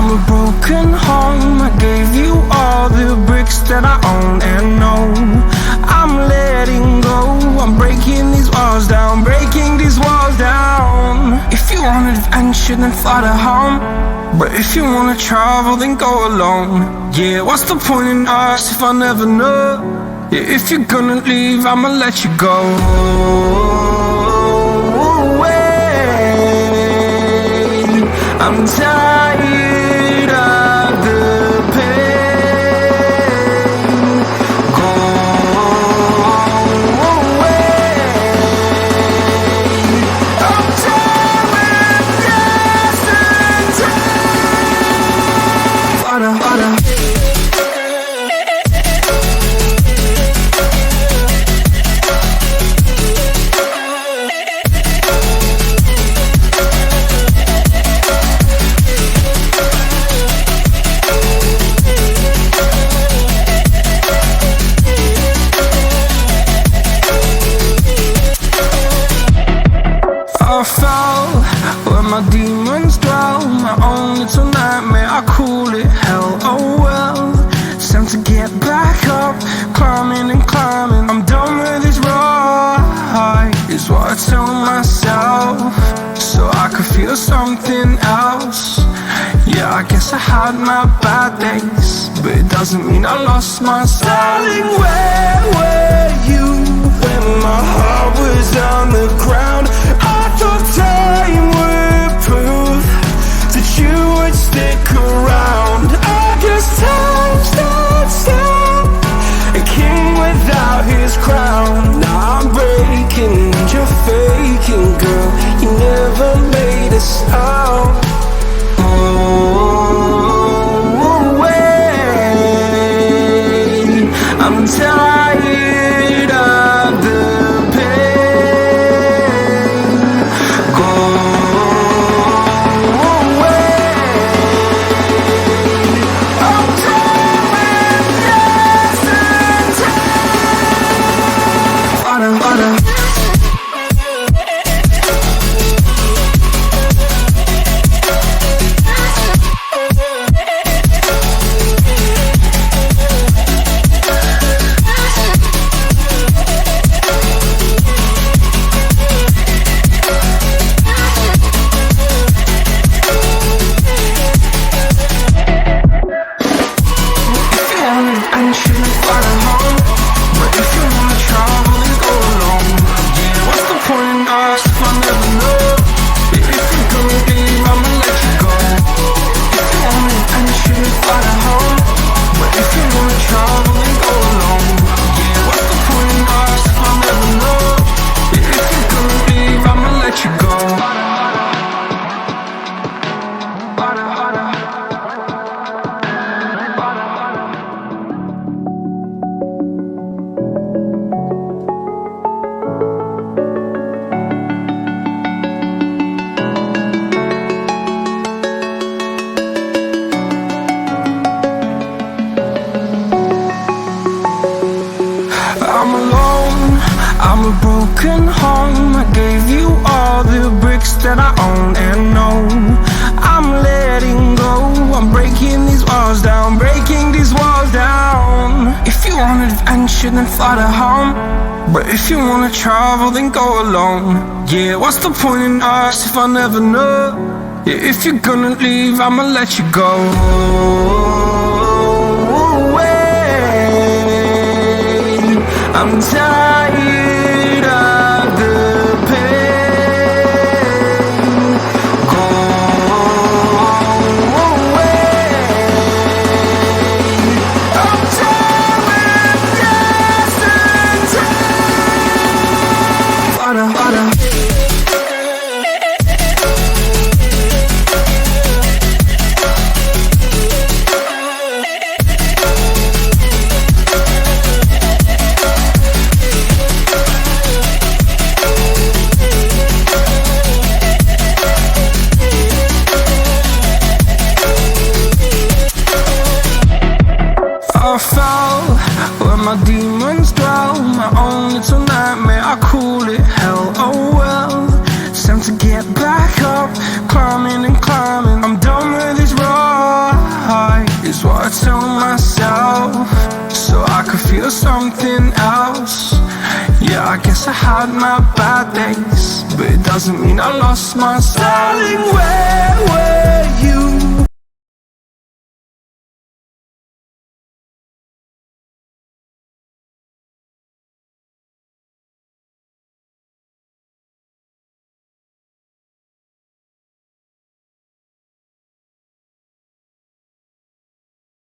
I'm a broken home. I gave you all the bricks that I own and know. I'm letting go. I'm breaking these walls down, breaking these walls down. If you want adventure, then fly to home. But if you wanna travel, then go alone. Yeah, what's the point in us if I never know? Yeah, if you're gonna leave, I'ma let you go. I'm tired of the pain. Go away. I'm tired with yesterday. Harder, harder. I fell where my demons dwell. My own little nightmare, I call it hell. Oh well, it's time to get back up. Climbing and climbing, I'm done with this ride, is what I tell myself, so I could feel something else. Yeah, I guess I had my bad days, but it doesn't mean I lost my style. Darling, where were you when my heart was on the ground? I thought time would prove that you would stick around. I guess time stood still, a king without his crown. Now I'm breaking and you're faking, girl. You never made a sound. Oh, wait, I'm tired of the pain. Go away. I'm tired with yesterday. Harder, harder. I'm alone, I'm a broken home. I gave you all the bricks that I own and know. I'm letting go. I'm breaking these walls down, breaking these walls down. If you want adventure, then fly to home. But if you wanna travel, then go alone. Yeah, what's the point in us if I never know? Yeah, if you're gonna leave, I'ma let you go. I'm tired of the pain. Go away. I'm tired with yesterday. Harder, harder. something else. Yeah, I guess I had my bad days, but it doesn't mean I lost my style. Darling, where were you